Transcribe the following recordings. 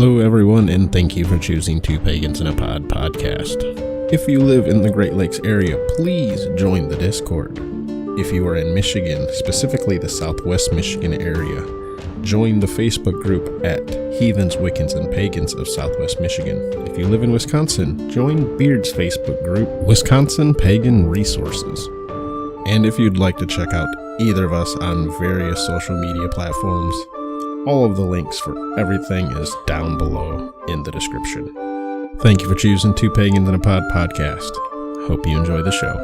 Hello everyone, and thank you for choosing Two Pagans in a Pod podcast. If you live in the Great Lakes area, please join the Discord. If you are in Michigan, specifically the Southwest Michigan area, join the Facebook group at Heathens, Wiccans, and Pagans of Southwest Michigan. If you live in Wisconsin, join Beard's Facebook group, Wisconsin Pagan Resources. And if you'd like to check out either of us on various social media platforms, all of the links for everything is down below in the description. Thank you for choosing Two Pagans in a Pod podcast. Hope you enjoy the show.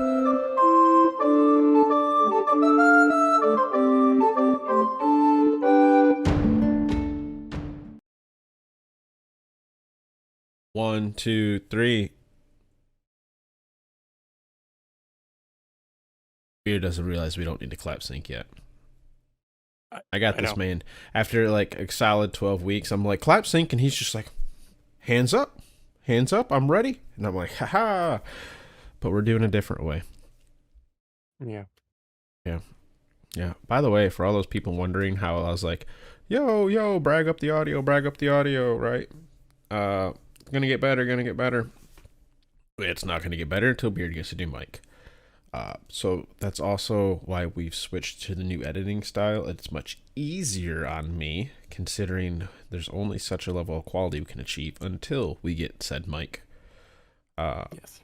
One, two, three. Beard doesn't realize we don't need to clap sync yet. I got this, man. After like a solid 12 weeks, I'm like, clap sync, and he's just like, hands up, I'm ready. And I'm like, haha. But we're doing a different way. Yeah. By the way, for all those people wondering how I was like, yo, brag up the audio, right? Gonna get better. It's not gonna get better until Beard gets a new mic. So that's also why we've switched to the new editing style. It's much easier on me, considering there's only such a level of quality we can achieve until we get said mic. Yes.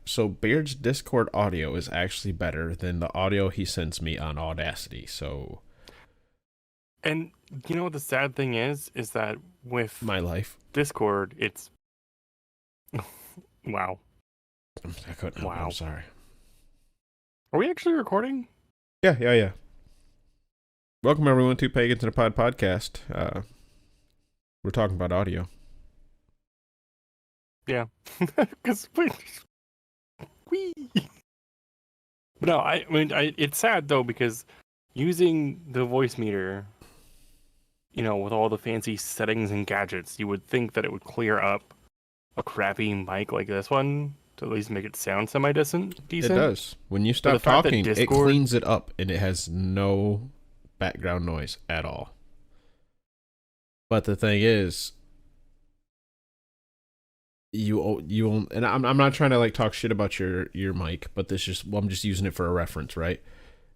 So Beard's Discord audio is actually better than the audio he sends me on Audacity. So, and you know what the sad thing is that with my life, Discord, it's wow. I couldn't. Wow. I'm sorry. Are we actually recording? Yeah. Welcome everyone to Pagans in a Pod podcast. We're talking about audio. Yeah. Because no, I mean, it's sad though, because using the voice meter, you know, with all the fancy settings and gadgets, you would think that it would clear up a crappy mic like this one to at least make it sound decent. It does. When you stop talking, Discord, it cleans it up, and it has no background noise at all. But the thing is, you and I'm not trying to like talk shit about your mic, but I'm just using it for a reference, right?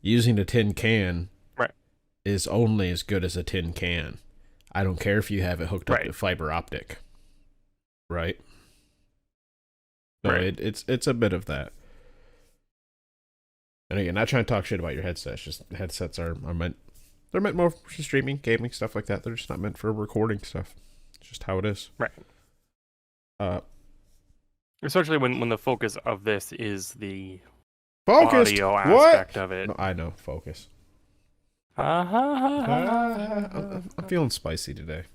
Using a tin can, right, is only as good as a tin can. I don't care if you have it hooked up to fiber optic, right? No, right. It's a bit of that. And again, not trying to talk shit about your headsets. Just headsets are meant more for streaming, gaming, stuff like that. They're just not meant for recording stuff. It's just how it is. Right. Especially when the focus of this is the audio aspect of it. No, I know, focus. I'm feeling spicy today.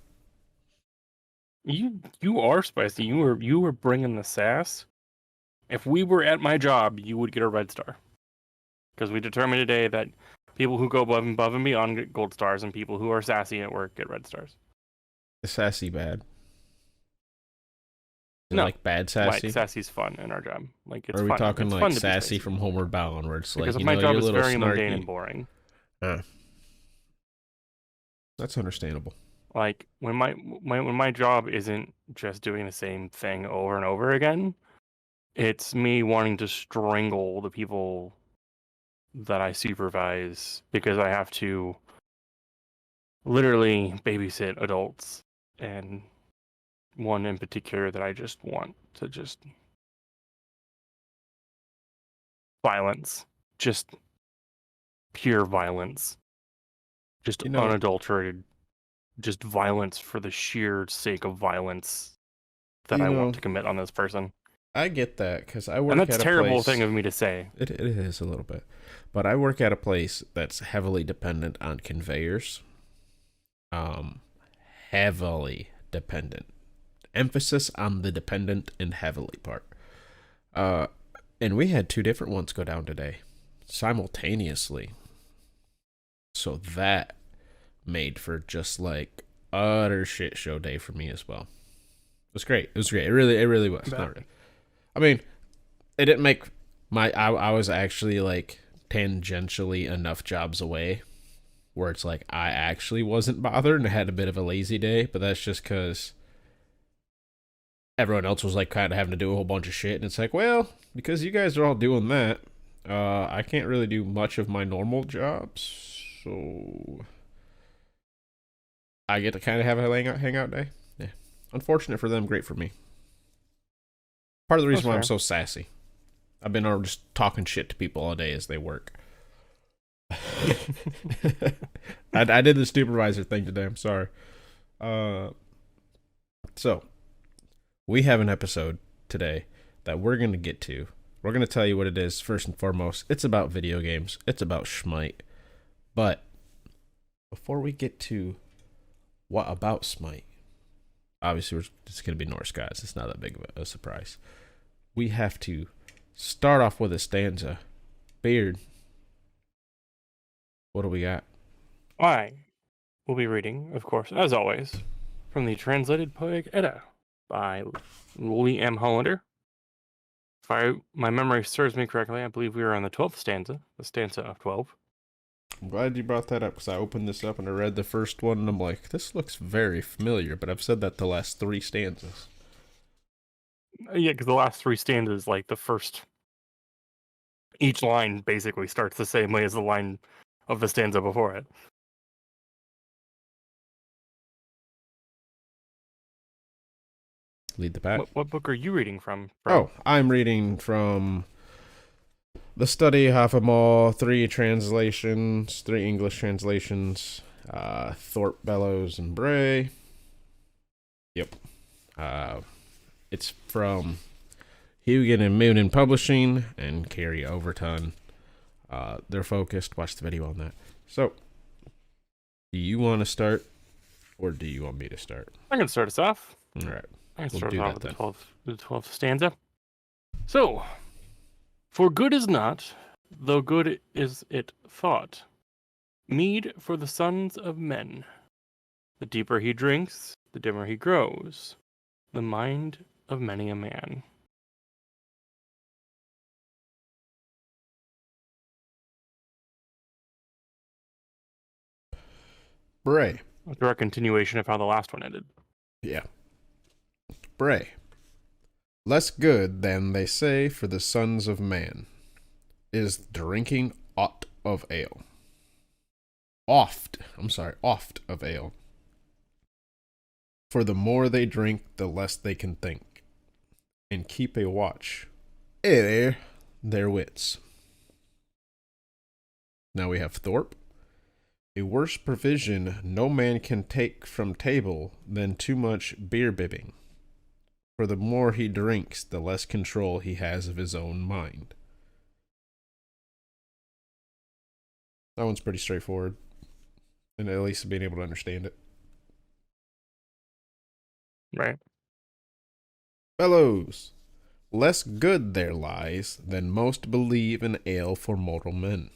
You are spicy. You were bringing the sass. If we were at my job, you would get a red star. Because we determined today that people who go above and beyond get gold stars, and people who are sassy at work get red stars. Is sassy bad? No, like bad sassy. Like sassy's fun in our job. Like it's fun. Are we fun. talking it's like sassy from Homeward Bound, where it's like, because my job is very mundane and boring. That's understandable. Like when my job isn't just doing the same thing over and over again, it's me wanting to strangle the people that I supervise because I have to literally babysit adults, and one in particular that I just want to just violence, just pure violence, just unadulterated, just violence for the sheer sake of violence that I want to commit on this person. I get that, because I work and at a that's a terrible thing of me to say. It is a little bit. But I work at a place that's heavily dependent on conveyors. Heavily dependent. Emphasis on the dependent and heavily part. And we had 2 different ones go down today, simultaneously. So that made for just like utter shit show day for me as well. It was great. It really was. Not really. I mean, it didn't make I was actually like tangentially enough jobs away where it's like I actually wasn't bothered and had a bit of a lazy day, but that's just because everyone else was like kind of having to do a whole bunch of shit, and it's like, well, because you guys are all doing that, I can't really do much of my normal jobs, so I get to kind of have a hangout day. Yeah, unfortunate for them, great for me. Part of the reason why I'm so sassy. I've been just talking shit to people all day as they work. I did the supervisor thing today. I'm sorry. So we have an episode today that we're going to get to. We're going to tell you what it is first and foremost. It's about video games. It's about SMITE. But before we get to what about SMITE, obviously it's going to be Norse gods. It's not that big of a surprise. We have to start off with a stanza. Beard, what do we got? I will be reading, of course, as always, from the translated Poetic Edda by Lee M. Hollander. If my memory serves me correctly, I believe we are on the 12th stanza, the stanza of 12. I'm glad you brought that up, because I opened this up and I read the first one and I'm like, this looks very familiar, but I've said that the last 3 stanzas. Yeah, because the last 3 stanzas, like the first, each line basically starts the same way as the line of the stanza before it. Lead the pack. What book are you reading from? Oh, I'm reading from The Study Hafamall, 3 translations, 3 English translations, Thorpe, Bellows, and Bray. Yep. It's from Hugan and Moonen Publishing and Carrie Overton. They're focused. Watch the video on that. So, do you want to start, or do you want me to start? I can start us off. All right. I can start us off with the 12th stanza. So, for good is not, though good is it thought, mead for the sons of men. The deeper he drinks, the dimmer he grows, the mind of many a man. Bray. A direct continuation of how the last one ended. Yeah. Bray. Less good than they say for the sons of man is drinking aught of ale. Oft of ale. For the more they drink, the less they can think, and keep a watch ere their wits. Now we have Thorpe. A worse provision no man can take from table than too much beer bibbing. For the more he drinks, the less control he has of his own mind. That one's pretty straightforward, and at least being able to understand it. Right. Bellows. Less good there lies than most believe in ale for mortal men.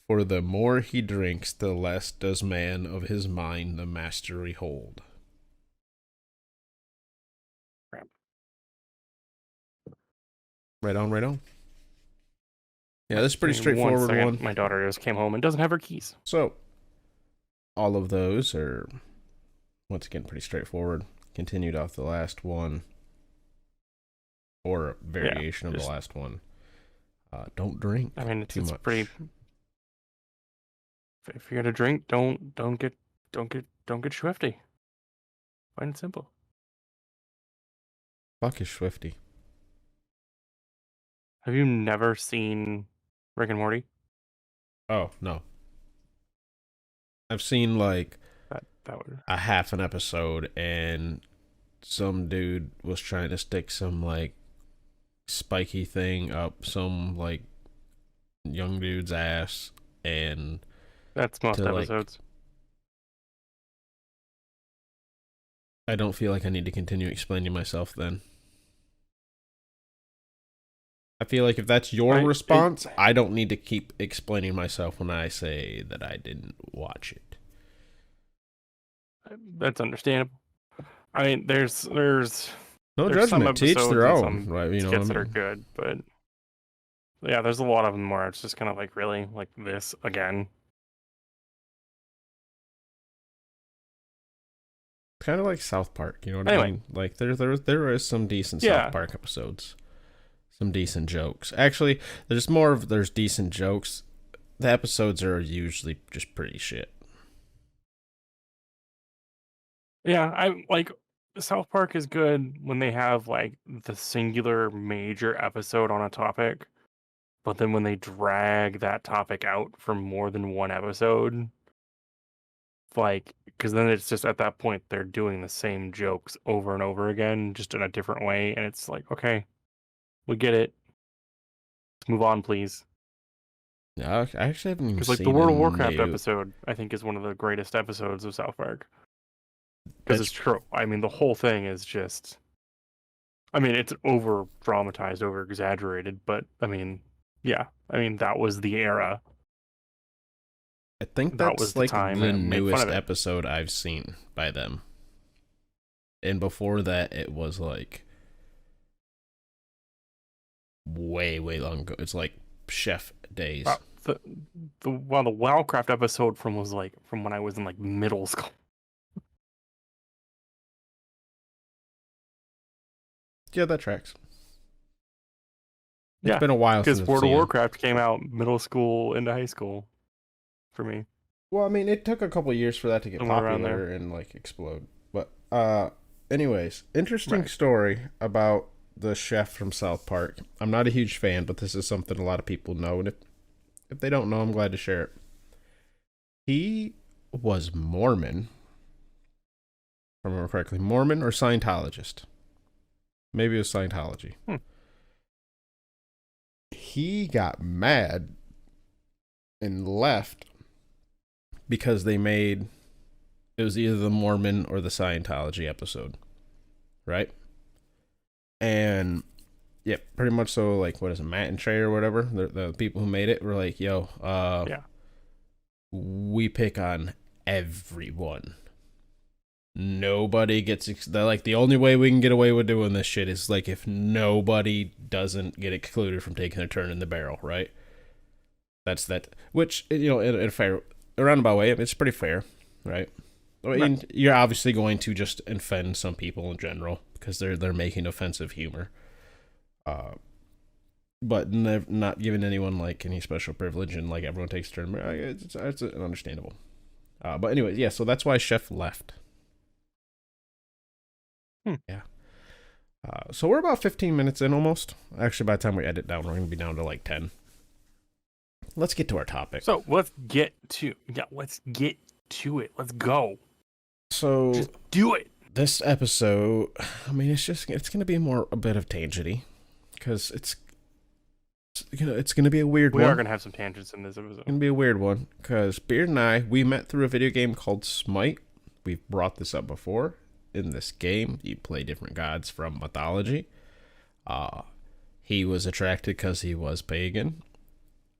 For the more he drinks, the less does man of his mind the mastery hold. Right on, right on. Yeah, this is pretty straightforward one. My daughter just came home and doesn't have her keys. So, all of those are, once again, pretty straightforward. Continued off the last one, or a variation of the last one. Don't drink. I mean, too much. Pretty. If you're gonna drink, don't get swifty. Plain and simple. Fuck is swifty. Have you never seen Rick and Morty? Oh no. I've seen like a half an episode, and some dude was trying to stick some like spiky thing up some like young dude's ass, and that's most episodes. I don't feel like I need to continue explaining myself then. I feel like if that's your response, I don't need to keep explaining myself when I say that I didn't watch it. That's understandable. I mean, there's no judgment. To each their own. Right, you know, skits that are good, but yeah, there's a lot of them where it's just kind of like, really, like this again. Kind of like South Park, you know what I Anyway. mean? Like there is some decent Yeah. South Park episodes, some decent jokes. Actually, there's decent jokes. The episodes are usually just pretty shit. Yeah, I like South Park is good when they have like the singular major episode on a topic, but then when they drag that topic out for more than one episode, like, because then it's just at that point they're doing the same jokes over and over again, just in a different way, and it's like, okay, we get it. Let's move on, please. Yeah, I actually haven't even Because like the seen a World of Warcraft new. episode, I think is one of the greatest episodes of South Park. Because That's it's true. I mean, the whole thing is just. I mean, it's over dramatized, over exaggerated, but I mean, yeah. I mean, that was the era. I think That was that's the like time, the and it made fun newest of it. episode I've seen by them. And before that, it was like way long ago. It's like Chef days. The Wildcraft episode from was like from when I was in like middle school. Yeah, that tracks. It's Yeah, been a while since because I've World of seen it. Warcraft came out middle school into high school for me. Well, I mean, it took a couple years for that to get Somewhere around popular there. and like explode. But anyways, interesting Right. story about the chef from South Park. I'm not a huge fan, but this is something a lot of people know, and if they don't know, I'm glad to share it. He was Mormon, if I remember correctly, Mormon or Scientologist. Maybe it was Scientology. He got mad and left because they made it was either the Mormon or the Scientology episode, right? And yeah, pretty much so. Like, what is it, Matt and Trey or whatever? The people who made it were like, "Yo, Yeah. we pick on everyone. Nobody gets. They're like, the only way we can get away with doing this shit is like if nobody doesn't get excluded from taking their turn in the barrel, right? That's that. Which, you know, in a fair, a roundabout way, it's pretty fair, right? I mean, Right. you're obviously going to just offend some people in general because they're making offensive humor, but not giving anyone like any special privilege and like everyone takes a turn. It's understandable. But anyways, yeah. So that's why Chef left. Yeah. So we're about 15 minutes in almost. Actually, by the time we edit down, we're going to be down to like 10. Let's get to our topic. So let's get to it. Let's go. So Just do it. this episode, I mean, it's going to be a bit of tangenty because it's going to be a weird We one. are gonna have some tangents in this episode. It's going to be a weird one because Beard and I, we met through a video game called SMITE. We've brought this up before. In this game, you play different gods from mythology. He was attracted because he was pagan.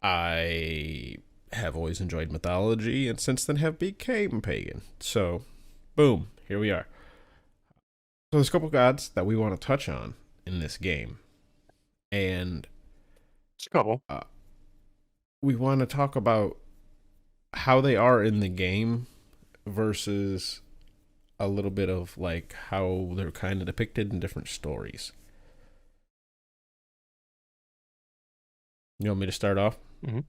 I have always enjoyed mythology and since then have became pagan. So, boom, here we are. So there's a couple gods that we want to touch on in this game. And Just a couple. we want to talk about how they are in the game versus a little bit of like how they're kind of depicted in different stories. You want me to start off? Okay.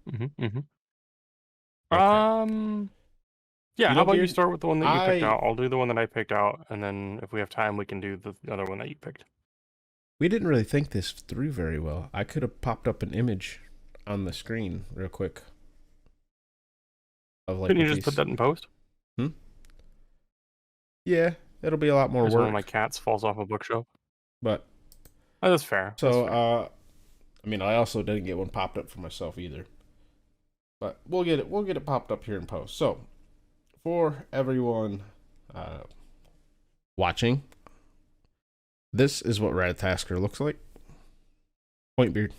You Yeah, know, how about you Beard, start with the one that you picked I- out? I'll do the one that I picked out, and then if we have time, we can do the other one that you picked. We didn't really think this through very well. I could have popped up an image on the screen real quick of like. Couldn't you just put that in post? Yeah, it'll be a lot more As one work. of my cats falls off a bookshelf. But Oh, that's fair. so, That's fair. I mean, I also didn't get one popped up for myself either. But we'll get it popped up here in post. So, for everyone watching, this is what Ratatoskr looks like. Point beard.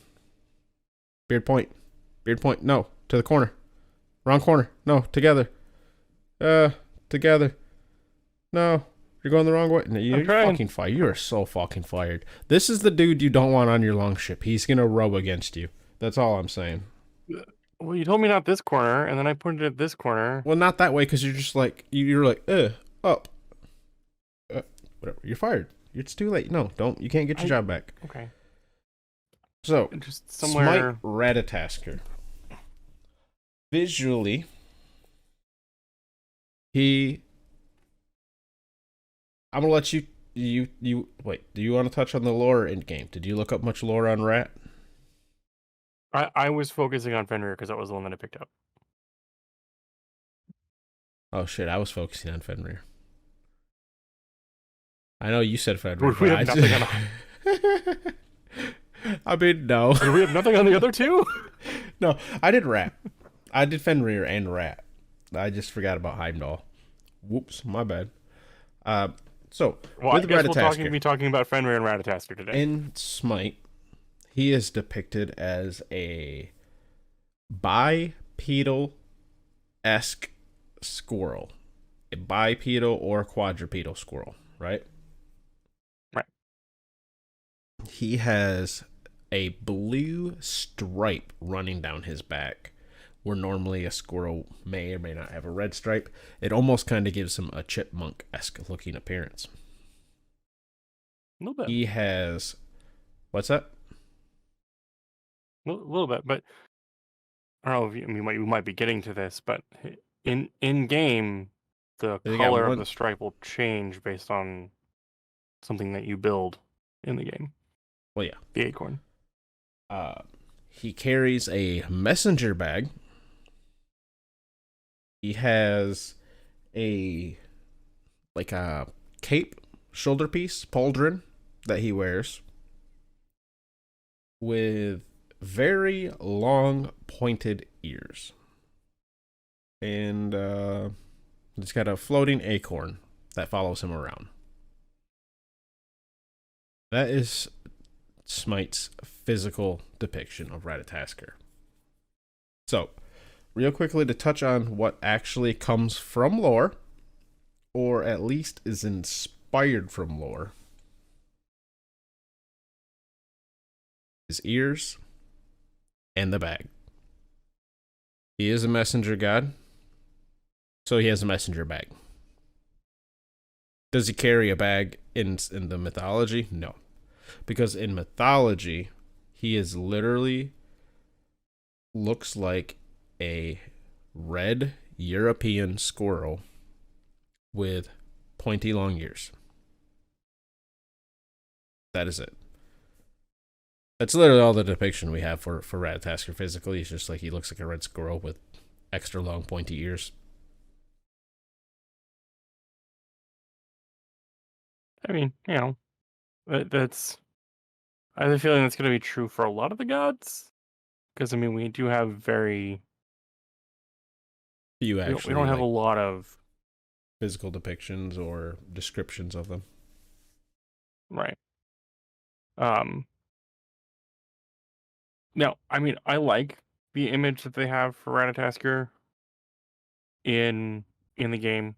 Beard point. Beard point. No, to the corner. Wrong corner. No, together. Together. No, you're going the wrong way. No, you're trying. fucking fired. You are so fucking fired. This is the dude you don't want on your longship. He's gonna row against you. That's all I'm saying. Well, you told me not this corner, and then I pointed at this corner. Well, not that way, because you're just like you're like up. Whatever. You're fired. It's too late. No, don't. You can't get your job back. Okay. So, Just somewhere. SMITE Ratatoskr. Visually, I'm gonna let you wait. Do you want to touch on the lore in game? Did you look up much lore on Rat? I was focusing on Fenrir because that was the one that I picked up. Oh shit, I was focusing on Fenrir. I know you said Fenrir. We have nothing on. I mean, no. Do we have nothing on the other two? No, I did Rat. I did Fenrir and Rat. I just forgot about Heimdall. Whoops, my bad. So, well, with I guess Ratatoskr, we'll be talking about Fenrir and Ratatoskr today. in SMITE, he is depicted as a bipedal-esque squirrel. A bipedal or quadrupedal squirrel, right? Right. He has a blue stripe running down his back, where normally a squirrel may or may not have a red stripe. It almost kind of gives him a chipmunk-esque looking appearance. A little bit. He has... What's that? A little bit, but I don't know if we might be getting to this, but in game, the color of the stripe will change based on something that you build in the game. Well, yeah. The acorn. He carries a messenger bag. He has a cape, shoulder piece, pauldron that he wears with very long pointed ears. And he's got a floating acorn that follows him around. That is SMITE's physical depiction of Ratatoskr. So, real quickly to touch on what actually comes from lore, or at least is inspired from lore. His ears and the bag. He is a messenger god, so he has a messenger bag. Does he carry a bag in the mythology? No. Because in mythology, he is literally looks like a red European squirrel with pointy long ears. That is it. That's literally all the depiction we have for Ratatoskr physically. It's just like he looks like a red squirrel with extra long pointy ears. I mean, that's. I have a feeling that's going to be true for a lot of the gods, because I mean, we do have very. You actually we don't have a lot of physical depictions or descriptions of them. Right. Now, I mean, I like the image that they have for Ratatoskr in the game.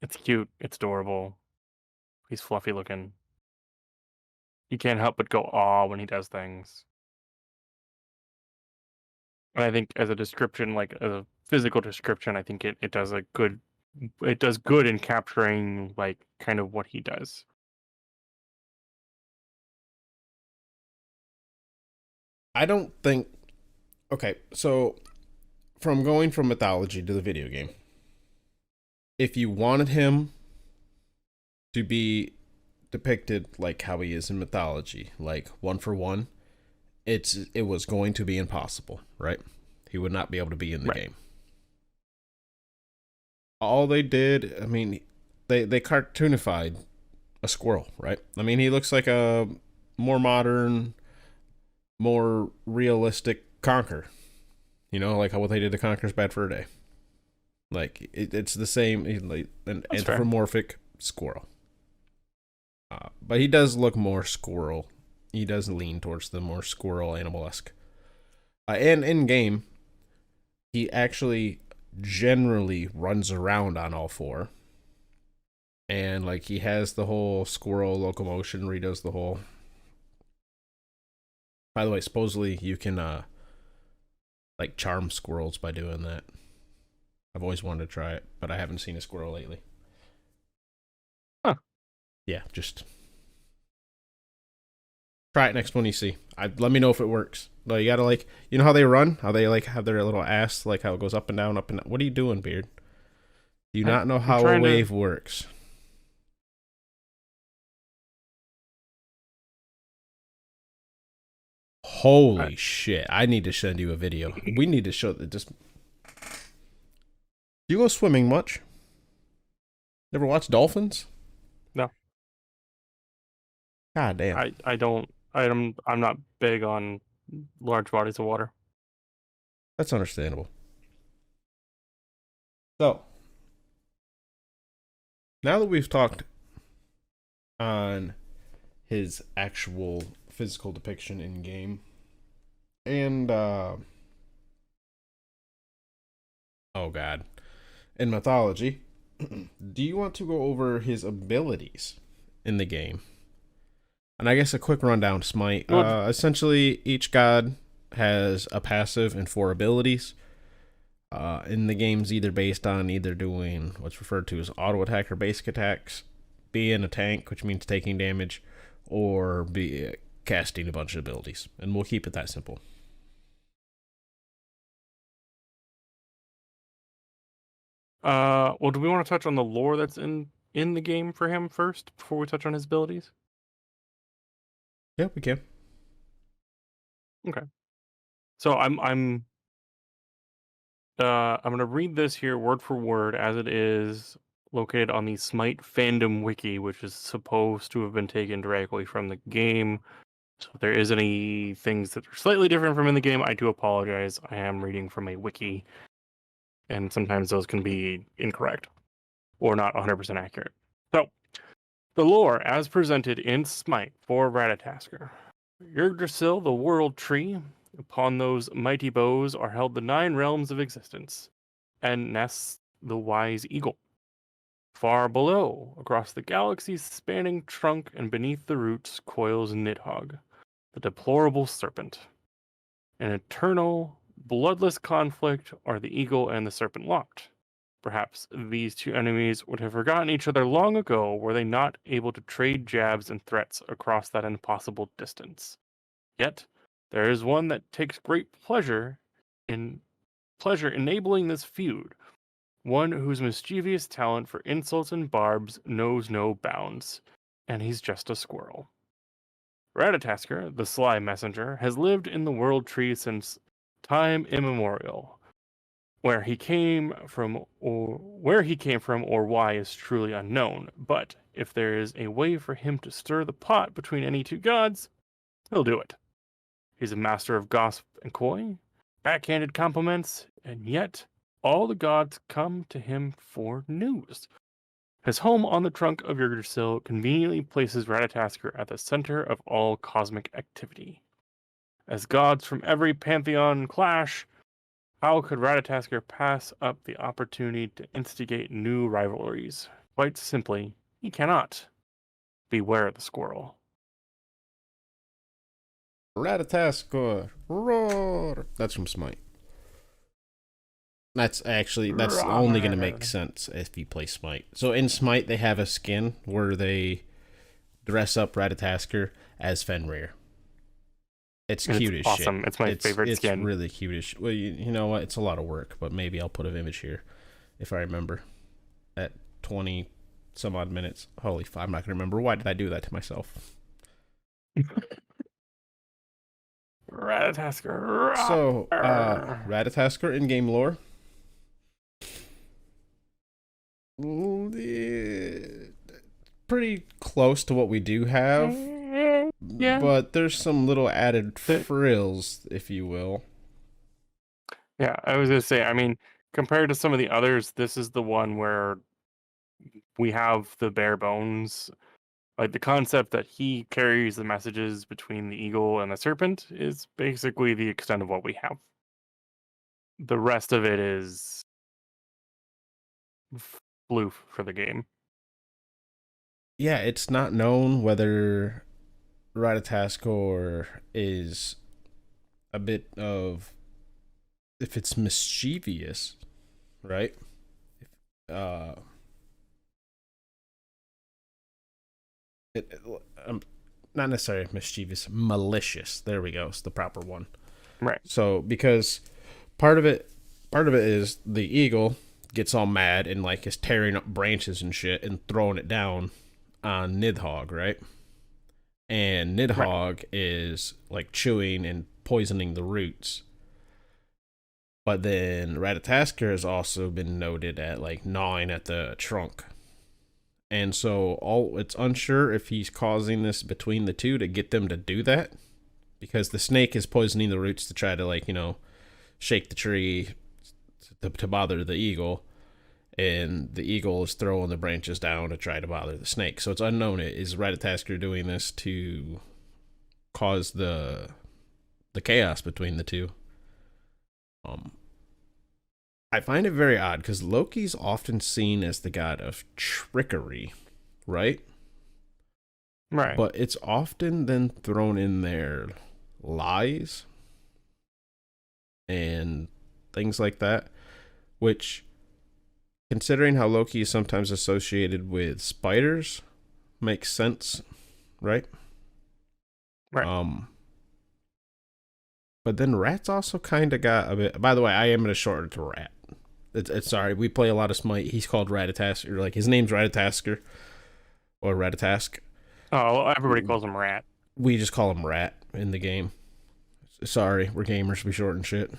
It's cute. It's adorable. He's fluffy looking. You can't help but go awe when he does things. And I think as a description, like as a physical description, I think it does good in capturing like kind of what he does. I don't think... Okay, so from going from mythology to the video game, if you wanted him to be depicted like how he is in mythology, like one for one, it was going to be impossible, right? He would not be able to be in the game. All they did, I mean, they cartoonified a squirrel, right? I mean, he looks like a more modern, more realistic Conquer. You know, like how what they did to Conquer's Bad Fur Day. Like, it's the same, like an anthropomorphic squirrel. But he does look more squirrel. He does lean towards the more squirrel animal-esque. And in game, he actually generally runs around on all four. And like he has the whole squirrel locomotion where he does the whole... By the way, supposedly you can like charm squirrels by doing that. I've always wanted to try it, but I haven't seen a squirrel lately. Huh. Yeah, just try it next one you see. Let me know if it works. No, you gotta like, you know how they run? How they like have their little ass, like how it goes up and down, up and down. What are you doing, Beard? Do you not know I'm how a trying to. wave works? I, Holy shit! I need to send you a video. We need to show that. Just do you go swimming much? Never watch dolphins? no, God damn. I don't. I'm not big on large bodies of water. That's understandable. So, now that we've talked on his actual physical depiction in game, and, oh god, in mythology, do you want to go over his abilities in the game? And I guess a quick rundown, Smite. Essentially, each god has a passive and 4 abilities. In the game's either based on either doing what's referred to as auto attack or basic attacks, being a tank, which means taking damage, or be casting a bunch of abilities. And we'll keep it that simple. Well, do we want to touch on the lore that's in the game for him first before we touch on his abilities? Yeah, we can. Okay. So I'm gonna read this here word for word as it is located on the Smite fandom wiki, which is supposed to have been taken directly from the game. So if there is any things that are slightly different from in the game, I do apologize. I am reading from a wiki, and sometimes those can be incorrect or not 100% accurate. So, the lore as presented in Smite for Ratatoskr. Yggdrasil, the world tree, upon those mighty bows are held the 9 realms of existence, and nests the wise eagle. Far below, across the galaxy's spanning trunk and beneath the roots, coils Nidhogg, the deplorable serpent. An eternal, bloodless conflict are the eagle and the serpent locked. Perhaps these two enemies would have forgotten each other long ago were they not able to trade jabs and threats across that impossible distance. Yet, there is one that takes great in pleasure enabling this feud, one whose mischievous talent for insults and barbs knows no bounds, and he's just a squirrel. Ratatoskr, the sly messenger, has lived in the world tree since time immemorial. Where he came from or why is truly unknown, but if there is a way for him to stir the pot between any two gods, he'll do it. He's a master of gossip and coy, backhanded compliments, and yet all the gods come to him for news. His home on the trunk of Yggdrasil conveniently places Ratatoskr at the center of all cosmic activity. As gods from every pantheon clash, how could Ratatoskr pass up the opportunity to instigate new rivalries? Quite simply, he cannot. Beware the squirrel. Ratataskor, roar. That's from Smite. That's only going to make sense if you play Smite. So in Smite, they have a skin where they dress up Ratataskr as Fenrir. It's cute as awesome. shit. It's my favorite skin. It's really cute as shit. Well, you know what? It's a lot of work, but maybe I'll put an image here if I remember. At 20 some odd minutes. Holy fuck, I'm not going to remember. Why did I do that to myself? Ratataskr. So, Ratataskr in game lore. Pretty close to what we do have. Yeah. But there's some little added frills, if you will. Yeah, I was going to say, I mean, compared to some of the others, this is the one where we have the bare bones. Like the concept that he carries the messages between the eagle and the serpent is basically the extent of what we have. The rest of it is floof for the game. Yeah, it's not known whether Ratataskor is a bit of, if it's mischievous, right? Um, not necessarily mischievous, malicious. There we go. It's the proper one. Right. So because part of it, part of it is the eagle gets all mad and like is tearing up branches and shit and throwing it down on Nidhogg, right? And Nidhogg is like chewing and poisoning the roots. But then Ratatoskr has also been noted at like gnawing at the trunk. And so it's unsure if he's causing this between the two to get them to do that. Because the snake is poisoning the roots to try to like, shake the tree to bother the eagle. And the eagle is throwing the branches down to try to bother the snake. So it's unknown. Is Ratatoskr doing this to cause the chaos between the two? I find it very odd because Loki's often seen as the god of trickery, right? Right. But it's often then thrown in there lies and things like that, which, considering how Loki is sometimes associated with spiders, makes sense, right? Right. But then Rat's also kind of got a bit. By the way, I am going to shorten to Rat. It's sorry, we play a lot of Smite. He's called Ratatoskr. Like his name's Ratatoskr or Ratatask. Oh, everybody calls him Rat. We just call him Rat in the game. Sorry, we're gamers. We shorten shit.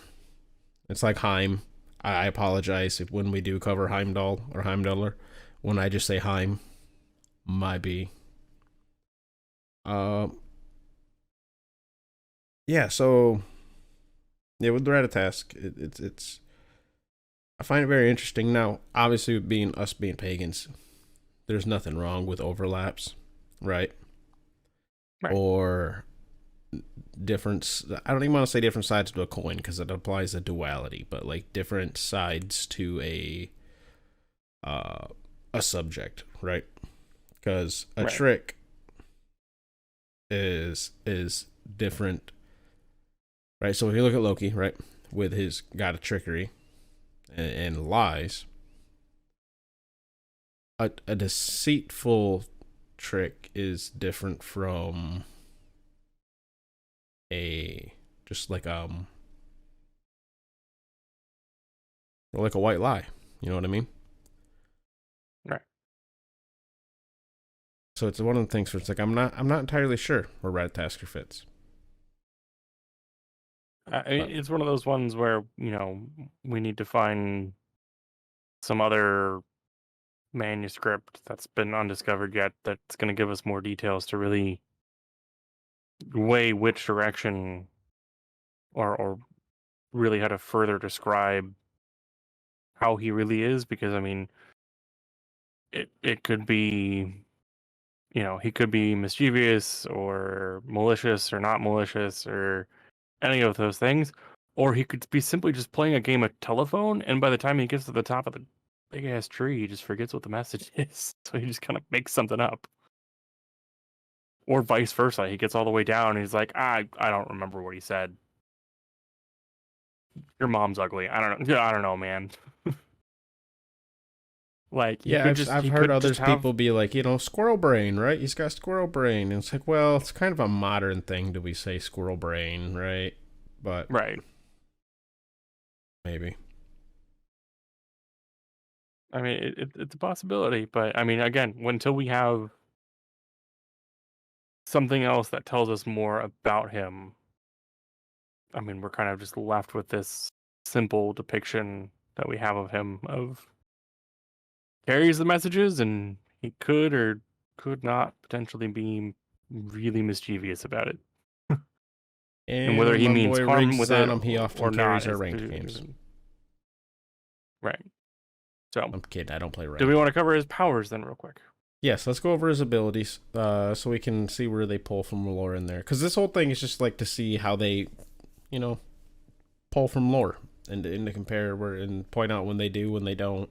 It's like Heim. I apologize if when we do cover Heimdall or Heimdallr, when I just say Heim, my B. Yeah. So yeah, with the Ratatask, it's I find it very interesting. Now, obviously, being pagans, there's nothing wrong with overlaps, right? Or different. I don't even want to say different sides to a coin because it applies a duality, but like different sides to a subject, right? Because a trick is different, right? So if you look at Loki, right, with his god of trickery and lies, a deceitful trick is different from a just like a white lie. You know what I mean? Right. So it's one of the things where it's like I'm not entirely sure where Ratataskr fits. It's one of those ones where we need to find some other manuscript that's been undiscovered yet that's going to give us more details to really weigh which direction or really how to further describe how he really is, because I mean it could be he could be mischievous or malicious or not malicious or any of those things, or he could be simply just playing a game of telephone, and by the time he gets to the top of the big ass tree he just forgets what the message is, so he just kind of makes something up. Or vice versa, he gets all the way down and he's like, I don't remember what he said. Your mom's ugly. I don't know, man. Like, Yeah, I've heard others people be like, squirrel brain, right? He's got squirrel brain. And it's like, well, it's kind of a modern thing. Do we say squirrel brain, right? But right. Maybe. I mean, it's a possibility, but I mean, again, until we have something else that tells us more about him, I mean, we're kind of just left with this simple depiction that we have of him, of carries the messages, and he could or could not potentially be really mischievous about it. And whether he means harm with it he often or carries not, our ranked games. Right. So I'm kidding. I don't play ranked. Do we want to cover his powers then, real quick? Yes, let's go over his abilities, so we can see where they pull from lore in there. Because this whole thing is just like to see how they, pull from lore and to compare and point out when they do, when they don't.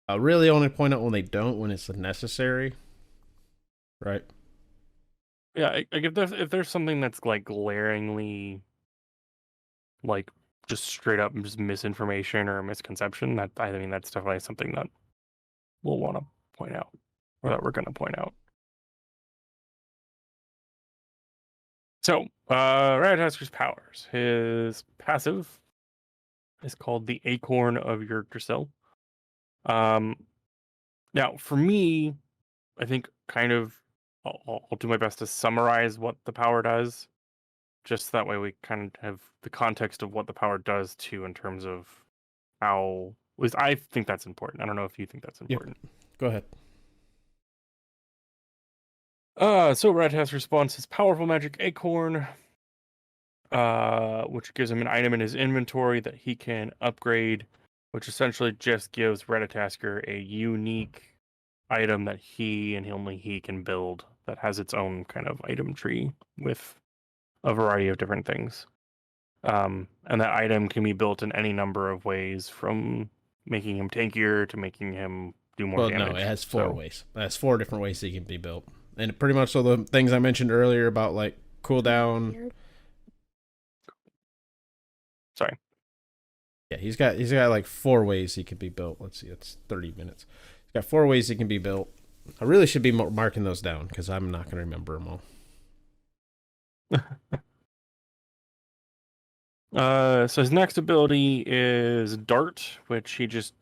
Really only point out when they don't, when it's necessary. Right. Yeah, like if there's something that's like glaringly, like just straight up just misinformation or misconception, that I mean that's definitely something that we'll want to point out, or that we're going to point out. So, Ratatoskr's powers. His passive is called the Acorn of Yggdrasil. Now, for me, I think kind of I'll do my best to summarize what the power does. Just that way we kind of have the context of what the power does too, in terms of how, at least I think that's important. I don't know if you think that's important. Yep. Go ahead. So Ratatoskr responds his powerful magic acorn, which gives him an item in his inventory that he can upgrade, which essentially just gives Ratatoskr a unique item that he and only he can build that has its own kind of item tree with a variety of different things. And that item can be built in any number of ways, from making him tankier to making him do more damage. No, it has four ways. It has 4 different ways he can be built. And pretty much all the things I mentioned earlier about like cooldown. Sorry. Yeah, he's got like 4 ways he can be built. Let's see, it's 30 minutes. He's got 4 ways he can be built. I really should be marking those down because I'm not going to remember them all. So his next ability is Dart, which he just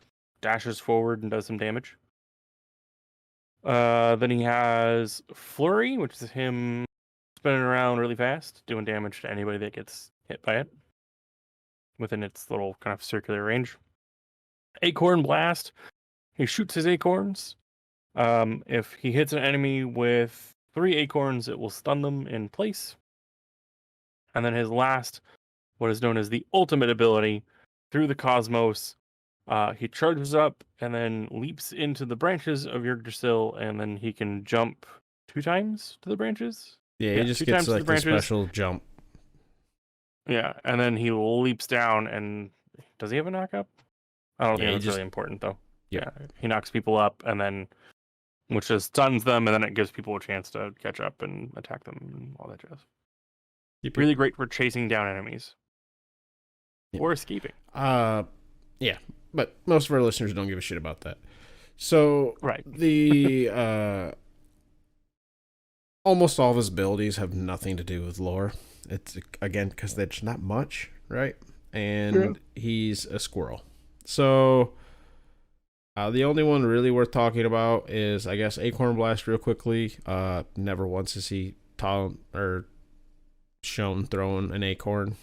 dashes forward and does some damage. Then he has Flurry, which is him spinning around really fast, doing damage to anybody that gets hit by it within its little kind of circular range. Acorn Blast, he shoots his acorns. If he hits an enemy with 3 acorns, it will stun them in place. And then his last, what is known as the ultimate ability, Through the Cosmos, he charges up and then leaps into the branches of Yggdrasil, and then he can jump 2 times to the branches. Yeah, he just gets like a special jump. Yeah, and then he leaps down, and does he have a knock-up? I don't think that's really important, though. Yeah, he knocks people up, and then, which just stuns them, and then it gives people a chance to catch up and attack them and all that jazz. Really great for chasing down enemies. Or escaping. Yeah, but most of our listeners don't give a shit about that. So, right. The almost all of his abilities have nothing to do with lore. It's, again, because there's not much, right? And he's a squirrel. So, the only one really worth talking about is, I guess, Acorn Blast real quickly. Never once is he shown throwing an acorn.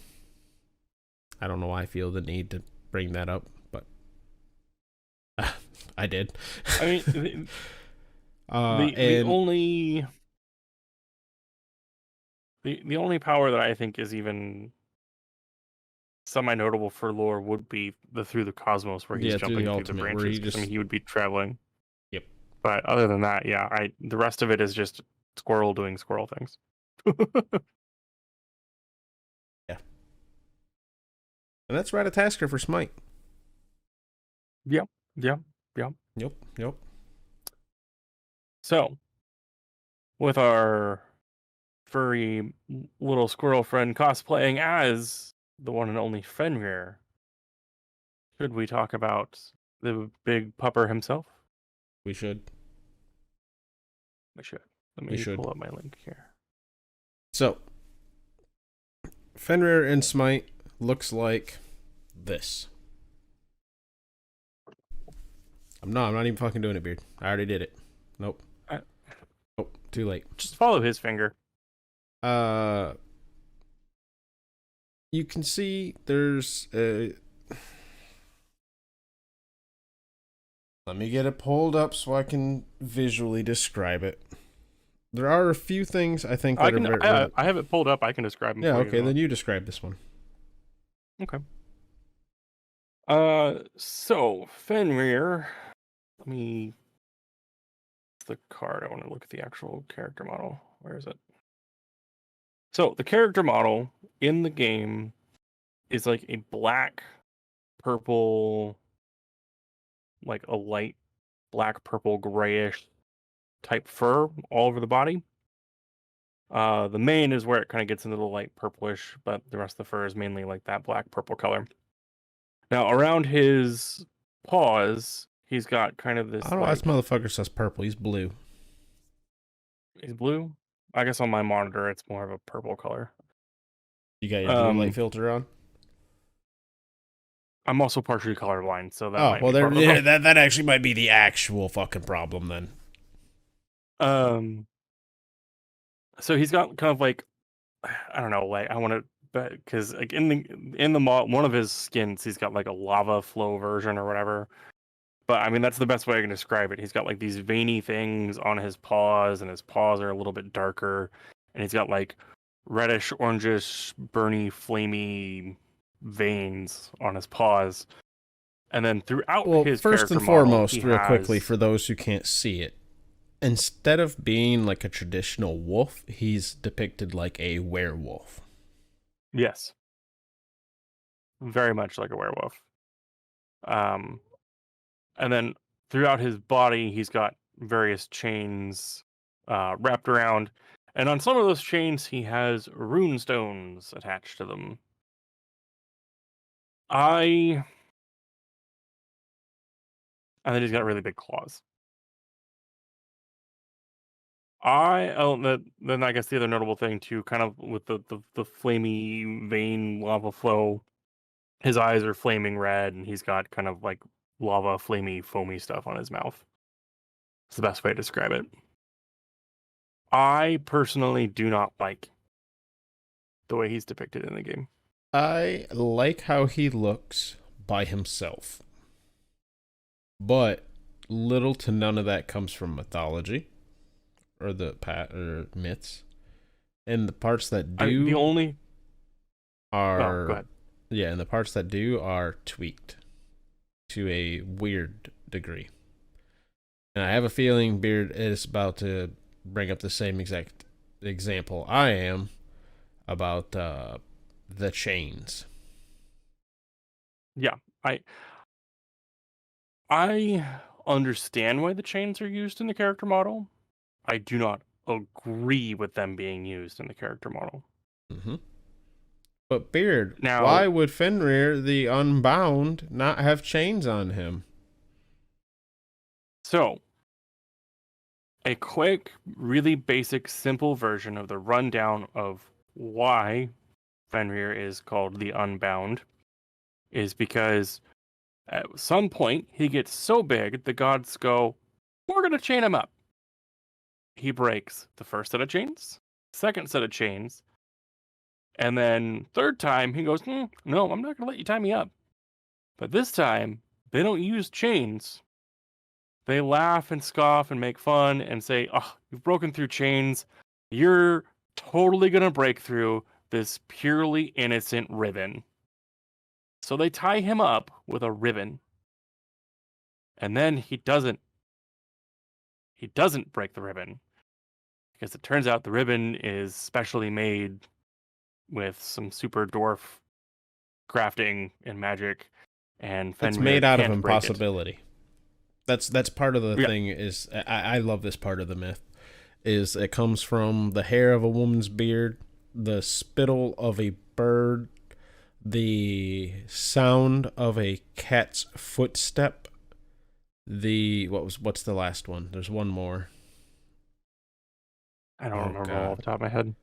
I don't know why I feel the need to bring that up, but I did. I mean, the only power that I think is even semi-notable for lore would be the Through the Cosmos, where he's jumping through the branches. I mean, he would be traveling. Yep. But other than that, yeah, the rest of it is just squirrel doing squirrel things. Yeah. And that's Ratatoskr for Smite. Yep. So, with our furry little squirrel friend cosplaying as the one and only Fenrir, should we talk about the big pupper himself? We should. Let me pull up my link here. So, Fenrir in Smite looks like this. I'm not even fucking doing it, Beard. I already did it. Nope. Nope. Too late. Just follow his finger. You can see there's let me get it pulled up so I can visually describe it. There are a few things I think that I have it pulled up. I can describe them. Yeah, okay, then you describe this one. Okay. So Fenrir, let me, the card. I want to look at the actual character model. Where is it? So the character model in the game is like a black, purple, like a light black, purple, grayish type fur all over the body. The mane is where it kind of gets into the light purplish, but the rest of the fur is mainly like that black, purple color. Now around his paws, he's got kind of this. I don't know why this motherfucker says purple. He's blue. He's blue? I guess on my monitor it's more of a purple color. You got your blue light Um, filter on? I'm also partially colorblind, so that Oh, might well, be part of the problem. that actually might be the actual fucking problem then. Um, so he's got kind of like, I don't know, like I want to bet because like in the one of his skins, he's got like a lava flow version or whatever. But I mean, that's the best way I can describe it. He's got like these veiny things on his paws, and his paws are a little bit darker, and he's got like reddish, orangish, burny, flamey veins on his paws. And then throughout Well, his first character and model, he foremost, real quickly, has for those who can't see it, instead of being like a traditional wolf, he's depicted like a werewolf. yes, very much like a werewolf. Um, and then throughout his body, he's got various chains wrapped around, and on some of those chains, he has rune stones attached to them. I and then he's got really big claws. Then I guess the other notable thing too, kind of with the flamey vein lava flow, his eyes are flaming red, and he's got kind of like lava, flamey, foamy stuff on his mouth. It's the best way to describe it. I personally do not like the way he's depicted in the game. I like how he looks by himself, but little to none of that comes from mythology or or myths, and the parts that The do only Oh, go are ahead. yeah, and the parts that do are tweaked to a weird degree. And I have a feeling Beard is about to bring up the same exact example I am about the chains. Yeah, I understand why the chains are used in the character model. I do not agree with them being used in the character model. Mm-hmm. But Beard, Now, why would Fenrir the Unbound not have chains on him? so a quick, really basic, simple version of the rundown of why Fenrir is called the Unbound is because at some point he gets so big the gods go, "We're gonna chain him up." He breaks the first set of chains, second set of chains, and then third time he goes, "No, I'm not gonna let you tie me up." But this time they don't use chains. They laugh and scoff and make fun and say, "Oh, you've broken through chains. You're totally gonna break through this purely innocent ribbon." So they tie him up with a ribbon, and then he doesn't break the ribbon because it turns out the ribbon is specially made with some super dwarf crafting and magic, and It's Fenrir made out of can't break it. impossibility. That's part of the Yeah, thing. Is I love this part of the myth. Is it comes from the hair of a woman's beard, the spittle of a bird, the sound of a cat's footstep. What's the last one? There's one more. I don't Oh remember all off God. the top of my head.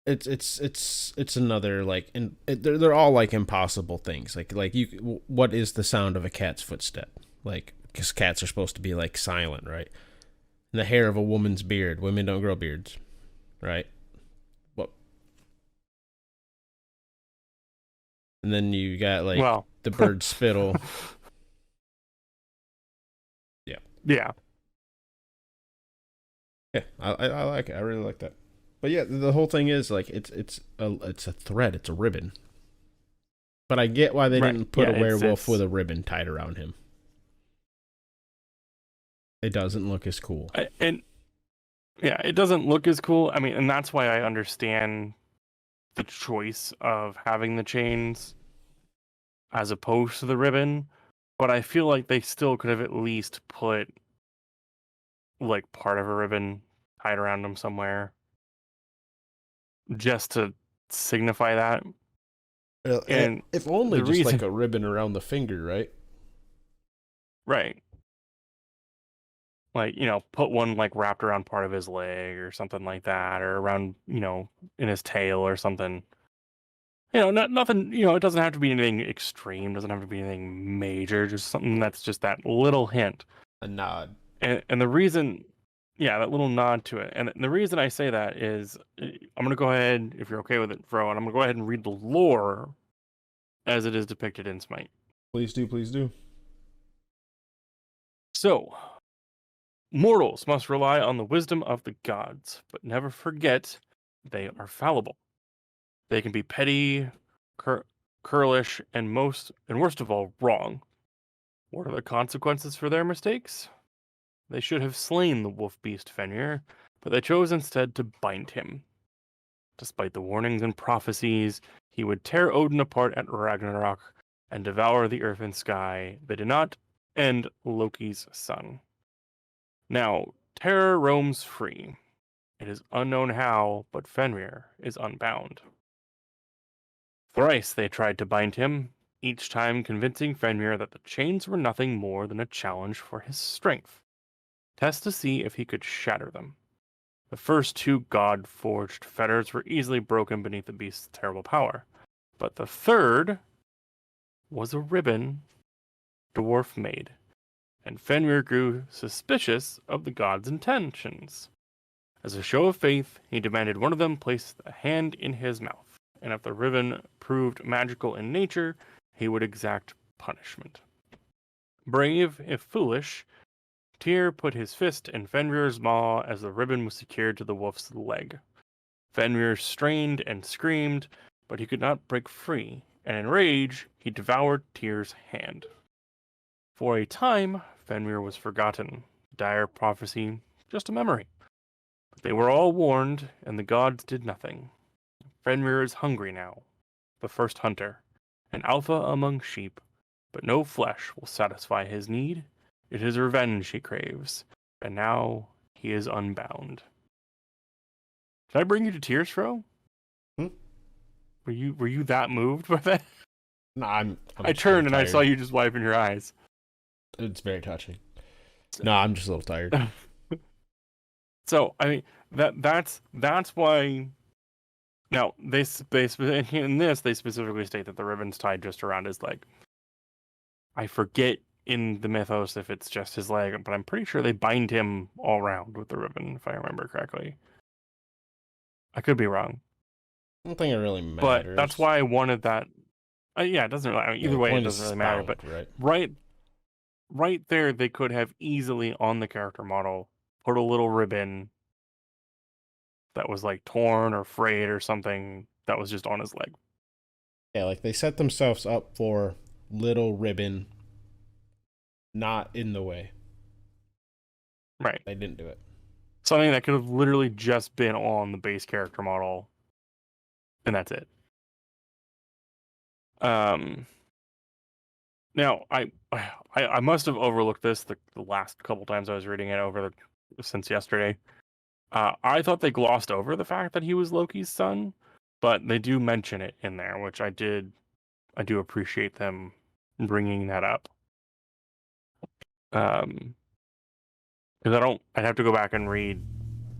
It's another like they're all like impossible things. Like you, what is the sound of a cat's footstep? Like, because cats are supposed to be like silent, right? And the hair of a woman's beard. Women don't grow beards, right? What? And then you got like Well, the bird spittle. Yeah, yeah, yeah. I like it. I really like that. But yeah, the whole thing is like it's a thread. It's a ribbon. But I get why they right. didn't put Yeah, a werewolf it's with a ribbon tied around him. It doesn't look as cool. and yeah, it doesn't look as cool. I mean, and that's why I understand the choice of having the chains as opposed to the ribbon. But I feel like they still could have at least put like part of a ribbon tied around him somewhere just to signify that. And If only the just like reason, a ribbon around the finger, right? right? Like, put one like wrapped around part of his leg or something like that, or around, in his tail or something. Nothing, it doesn't have to be anything extreme, doesn't have to be anything major, just something that's just that little hint. A nod. And the reason, yeah, that little nod to it. And the reason I say that is I'm going to go ahead, if you're okay with it, Fro, and I'm going to go ahead and read the lore as it is depicted in Smite. Please do, please do. So, mortals must rely on the wisdom of the gods, but never forget they are fallible. They can be petty, churlish, and worst of all, wrong. What are the consequences for their mistakes? They should have slain the wolf beast Fenrir, but they chose instead to bind him. Despite the warnings and prophecies, he would tear Odin apart at Ragnarok and devour the earth and sky. They did not end Loki's son. Now, terror roams free. It is unknown how, but Fenrir is unbound. Thrice they tried to bind him, each time convincing Fenrir that the chains were nothing more than a challenge for his strength. Test to see if he could shatter them. The first two god-forged fetters were easily broken beneath the beast's terrible power, but the third was a ribbon dwarf made, and Fenrir grew suspicious of the god's intentions. As a show of faith, he demanded one of them place a hand in his mouth, and if the ribbon proved magical in nature, he would exact punishment. Brave, if foolish, Tyr put his fist in Fenrir's maw as the ribbon was secured to the wolf's leg. Fenrir strained and screamed, but he could not break free, and in rage, he devoured Tyr's hand. For a time, Fenrir was forgotten, dire prophecy, just a memory. But they were all warned, and the gods did nothing. Fenrir is hungry now, the first hunter, an alpha among sheep, but no flesh will satisfy his need. It is revenge he craves, and now he is unbound. Did I bring you to tears, Fro? Hmm? Were you that moved by that? No, I'm I turned and I saw you just wiping your eyes. It's very touching. No, I'm just a little tired. So I mean that's why. Now in this they specifically state that the ribbon's tied just around his leg. I forget in the mythos if it's just his leg, but I'm pretty sure they bind him all around with the ribbon, if I remember correctly. I could be wrong. I don't think it really matters. But that's why I wanted that. Yeah, it doesn't really. Either way, it doesn't really matter. But right there, they could have easily on the character model put a little ribbon that was like torn or frayed or something that was just on his leg. Yeah, like they set themselves up for little ribbon not in the way. Right. They didn't do it. Something that could have literally just been on the base character model, and that's it. Now I must have overlooked this the last couple times I was reading it since yesterday. I thought they glossed over the fact that he was Loki's son, but they do mention it in there, which I do appreciate them bringing that up. Because I'd have to go back and read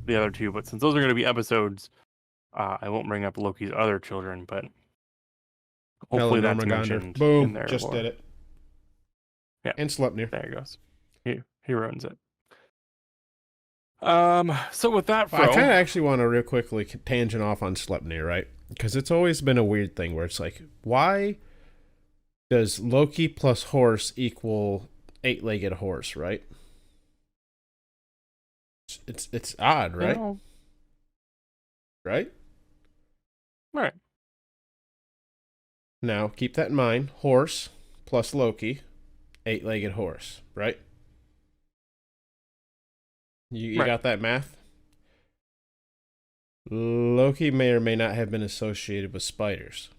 the other two, but since those are going to be episodes, I won't bring up Loki's other children, but hopefully that's mentioned. Boom, in their just lore. did it. Yeah, and Sleipnir. There he goes. He ruins it. So with that, Fro, I kind of actually want to real quickly tangent off on Sleipnir, right? Because it's always been a weird thing where it's like, why does Loki plus horse equal eight-legged horse, right? It's odd, right? Right? Right. Now, keep that in mind. Horse plus Loki, eight-legged horse, right? You Right. got that math? Loki may or may not have been associated with spiders.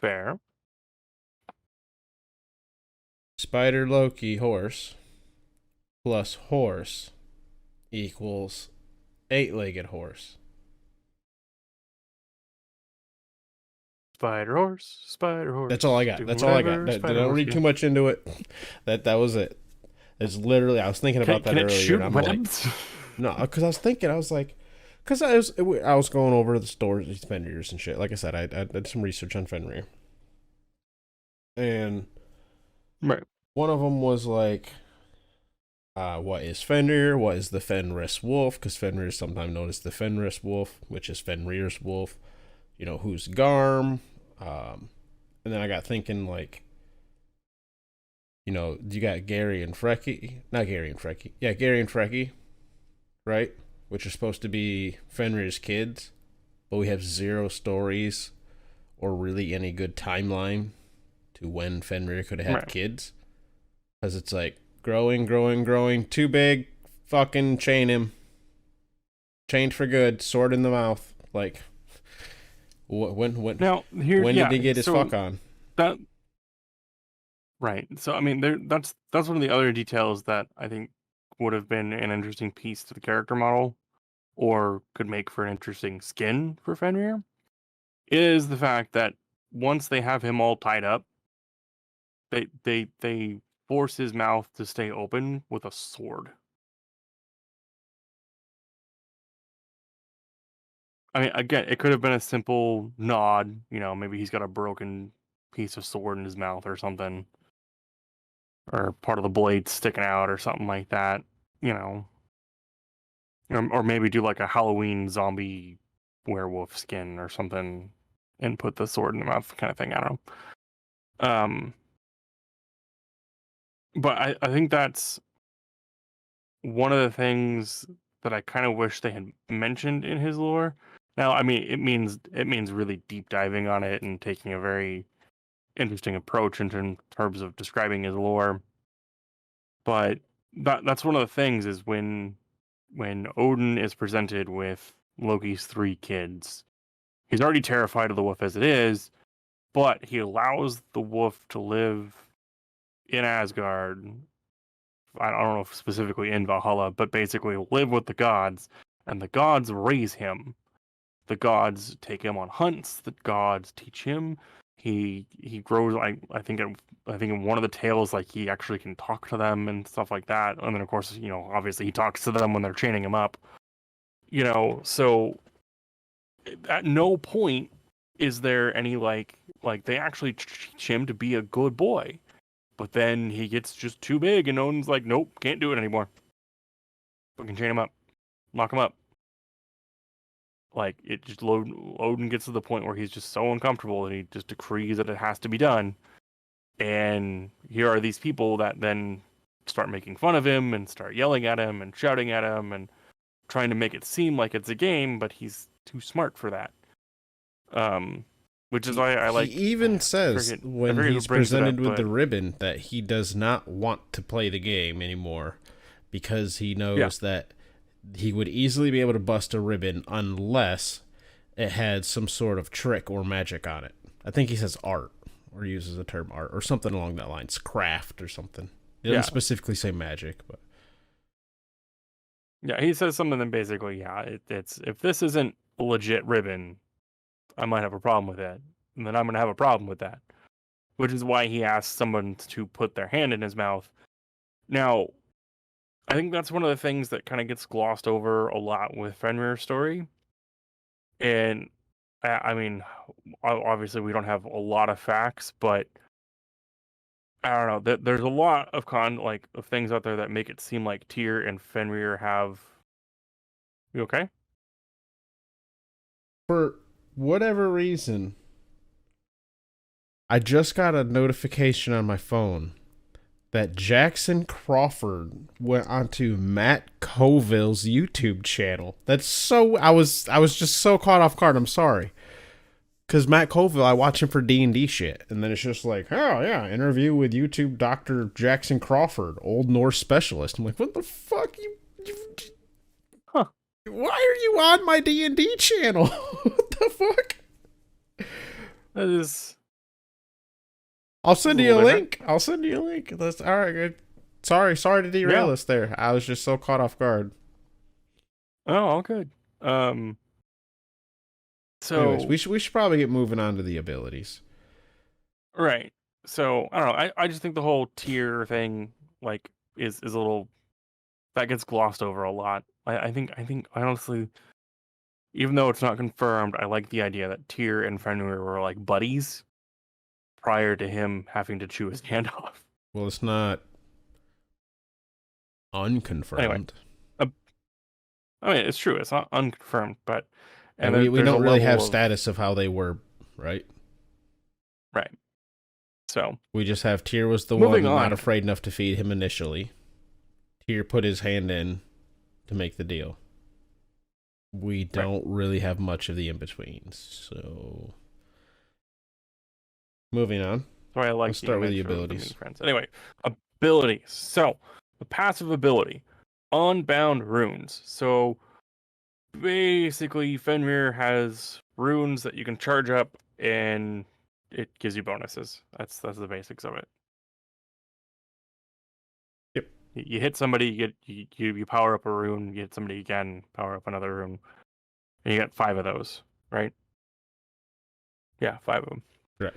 Fair. Spider Loki horse plus horse equals eight-legged horse. Spider horse. That's all I got. That's all I got. Don't read too much into it. That was it. It's literally, I was thinking about that Can it earlier, and shoot I'm like, webs? no, because I was thinking, I was like, because I was going over the stores, these Fenrirs and shit. Like I said, I did some research on Fenrir, and Right. one of them was like, what is Fenrir? What is the Fenris wolf? Because Fenrir is sometimes known as the Fenris wolf, which is Fenrir's wolf. You know, who's Garm? And then I got thinking, like, you know, you got Gary and Frecky. Not Gary and Frecky. Yeah, Gary and Frecky, right? Which are supposed to be Fenrir's kids, but we have zero stories or really any good timeline to when Fenrir could have had Right. kids. Because it's like, growing, too big, fucking chain him. Chained for good, sword in the mouth. Like, when Now here, when did yeah. he get his So fuck on? that right. So I mean, that's one of the other details that I think would have been an interesting piece to the character model, or could make for an interesting skin for Fenrir, is the fact that once they have him all tied up, they force his mouth to stay open with a sword. I mean, again, it could have been a simple nod, you know, maybe he's got a broken piece of sword in his mouth or something, or part of the blade sticking out or something like that, you know. Or maybe do like a Halloween zombie werewolf skin or something and put the sword in the mouth kind of thing. I don't know. But I think that's one of the things that I kind of wish they had mentioned in his lore. Now, I mean, it means really deep diving on it and taking a very interesting approach in terms of describing his lore. But that's one of the things is when Odin is presented with Loki's 3 kids, he's already terrified of the wolf as it is, but he allows the wolf to live in Asgard. I don't know if specifically in Valhalla, but basically live with the gods, and the gods raise him. The gods take him on hunts. The gods teach him. He grows. I think in one of the tales, like he actually can talk to them and stuff like that. And then of course, you know, obviously he talks to them when they're chaining him up. You know, so at no point is there any like they actually teach him to be a good boy. But then he gets just too big, and Odin's like, nope, can't do it anymore. Fucking chain him up, lock him up. Like it just Odin gets to the point where he's just so uncomfortable that he just decrees that it has to be done. And here are these people that then start making fun of him and start yelling at him and shouting at him and trying to make it seem like it's a game, but he's too smart for that. Which is why I He like. even says I when forget who he's brings it presented up, with but the ribbon that he does not want to play the game anymore because he yeah, knows that he would easily be able to bust a ribbon unless it had some sort of trick or magic on it. I think he says art or uses the term art or something along that lines, craft or something. He doesn't yeah, specifically say magic, but yeah. He says something that basically, yeah, it's if this isn't a legit ribbon, I might have a problem with it, and then I'm gonna have a problem with that. Which is why he asks someone to put their hand in his mouth. Now, I think that's one of the things that kind of gets glossed over a lot with Fenrir's story. And I mean, obviously we don't have a lot of facts, but I don't know. There's a lot of of things out there that make it seem like Tyr and Fenrir have. You okay? for whatever reason, I just got a notification on my phone that Jackson Crawford went onto Matt Colville's YouTube channel. That's so I was just so caught off guard. I'm sorry. Cause Matt Colville, I watch him for D&D shit, and then it's just like, oh yeah, interview with YouTube Dr. Jackson Crawford, Old Norse specialist. I'm like, what the fuck? Huh? Why are you on my D&D channel? What the fuck? That is I'll send a you a little different. link. I'll send you a link. That's all right. Good. Sorry to derail Yeah. us there. I was just so caught off guard. Oh, all good. Um. Anyways, So we should probably get moving on to the abilities. right. So I don't know. I just think the whole tier thing, like is a little that gets glossed over a lot. I think honestly, even though it's not confirmed, I like the idea that Tyr and Fenrir were like buddies prior to him having to chew his hand off. Well, it's not unconfirmed. Anyway, I mean it's true. It's not unconfirmed, but And there's we don't a really have level of status of how they were, right? right. So We just have Tyr was the moving one on. not afraid enough to feed him initially. Tyr put his hand in to make the deal. We don't really have much of the in-betweens, so... Moving on. So I like Let's start with the image of abilities. friends. Anyway, abilities. So the passive ability, Unbound Runes. So basically, Fenrir has runes that you can charge up, and it gives you bonuses. That's the basics of it. Yep. You hit somebody, you power up a rune. You hit somebody again, power up another rune, and you get 5 of those, right? Yeah, 5 of them. Correct.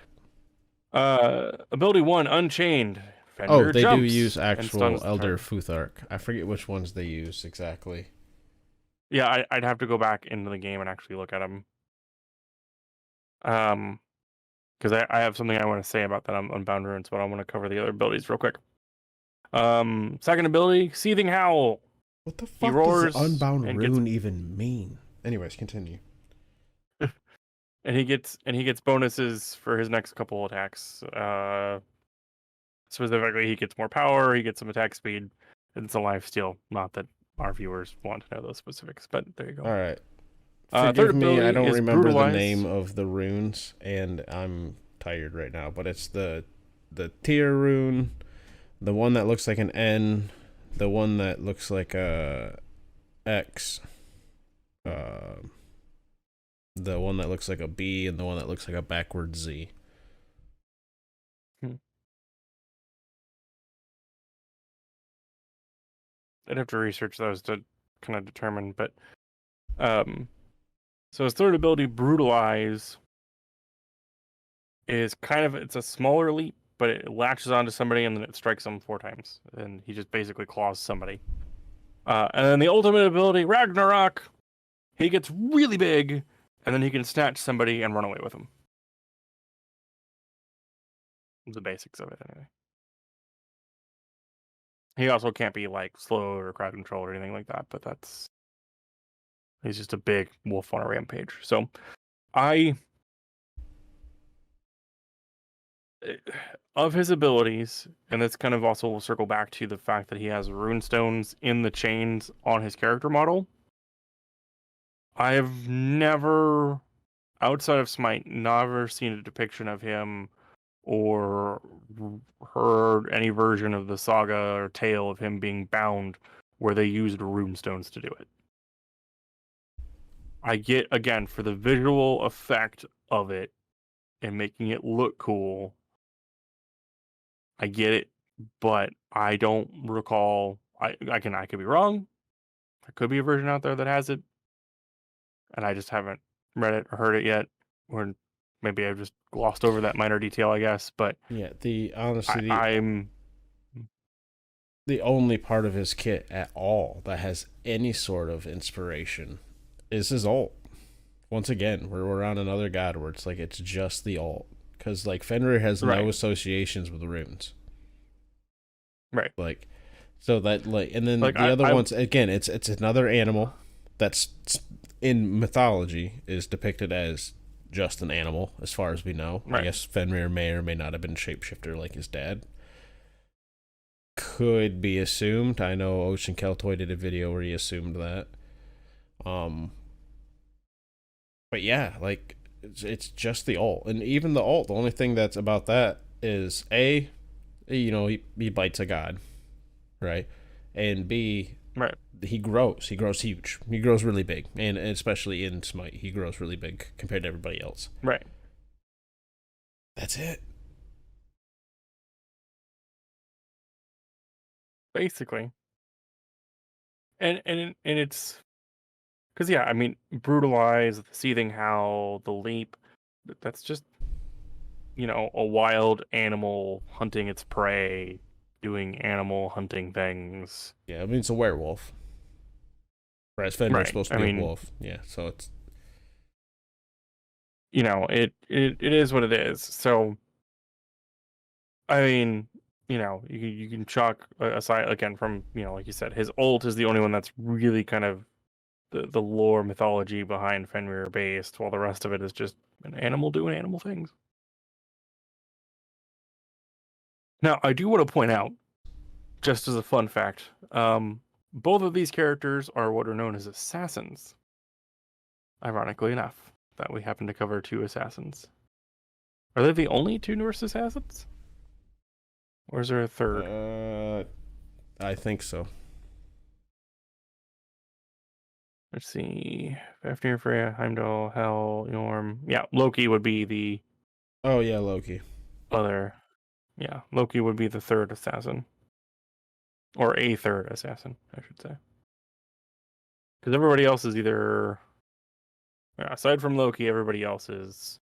Ability 1, Unchained. Fenrir Oh, they do jumps use and actual stuns the Elder target. Futhark. I forget which ones they use exactly. Yeah, I'd have to go back into the game and actually look at them. Because I have something I want to say about that on Unbound Runes, but I want to cover the other abilities real quick. Second ability, Seething Howl. What the He fuck roars does Unbound and Rune even mean? Anyways, continue. he gets bonuses for his next couple attacks. Specifically, he gets more power, he gets some attack speed, and it's a lifesteal. Not that our viewers want to know those specifics, but there you go. All right. Third Forgive me, I ability don't is remember the Brutalize. name of the runes, and I'm tired right now, but it's the Tyr rune, the one that looks like an N, the one that looks like a X, the one that looks like a B, and the one that looks like a backwards Z. I'd have to research those to kind of determine, but so his third ability, Brutalize, is it's a smaller leap, but it latches onto somebody and then it strikes them 4 times, and he just basically claws somebody. And then the ultimate ability, Ragnarok, he gets really big, and then he can snatch somebody and run away with them. The basics of it, anyway. He also can't be like slow or crowd control or anything like that, but he's just a big wolf on a rampage. So of his abilities, and this kind of also will circle back to the fact that he has runestones in the chains on his character model. I've never, outside of SMITE, never seen a depiction of him or heard any version of the saga or tale of him being bound where they used runestones to do it. I get, again, for the visual effect of it and making it look cool, I get it, but I don't recall. I could be wrong. There could be a version out there that has it, and I just haven't read it or heard it yet, or maybe I've just glossed over that minor detail, I guess. But Yeah, I'm the only part of his kit at all that has any sort of inspiration is his ult. Once again, we're on another god where it's like it's just the ult. Because, like, Fenrir has no associations with runes. right. Like, so that, like, and then Like, the other ones, again, it's another animal that's, in mythology, is depicted as just an animal, as far as we know. Right. I guess Fenrir may or may not have been a shapeshifter like his dad. Could be assumed. I know Ocean Keltoy did a video where he assumed that. But yeah, like, it's just the ult, and even the ult, the only thing that's about that is A, you know, he bites a god, right, and B, Right. he grows huge, he grows really big, and especially in SMITE, he grows really big compared to everybody else. Right. That's it. Basically. And it's because, yeah, I mean, Brutalize, the Seething Howl, the Leap, that's just, you know, a wild animal hunting its prey doing animal hunting things. Yeah, I mean, it's a werewolf. Whereas Fenrir's Right. supposed to be a wolf. Yeah, so it's... It is what it is. So, I mean, you can chalk aside again from, like you said, his ult is the only one that's really kind of the lore mythology behind Fenrir based, while the rest of it is just an animal doing animal things. Now, I do want to point out, just as a fun fact, both of these characters are what are known as assassins. Ironically enough, that we happen to cover 2 assassins. Are they the only 2 Norse assassins? Or is there a third? I think so. Let's see. Fafnir, Freya, Heimdall, Hel, Yorm. Yeah, Loki would be the Oh, yeah, Loki. other. Yeah, Loki would be the third assassin. Or a third assassin, I should say. Because everybody else is either... Yeah, aside from Loki, everybody else is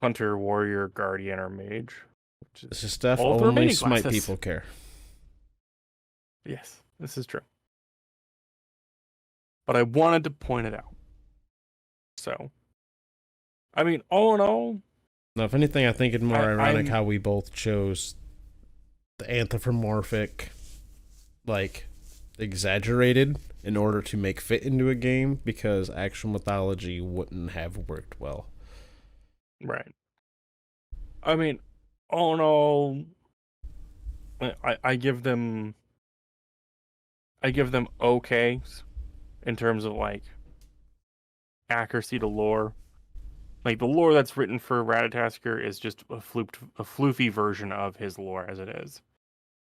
hunter, warrior, guardian, or mage. Which This is stuff all the only remaining Smite classes. people care. Yes, this is true. But I wanted to point it out. So, I mean, all in all... Now, if anything, I think it's more ironic I'm- how we both chose the anthropomorphic, like, exaggerated in order to make fit into a game, because actual mythology wouldn't have worked well. Right. I mean, all in all, I give them okay in terms of like accuracy to lore. Like the lore that's written for Ratatoskr is just a floofy version of his lore as it is.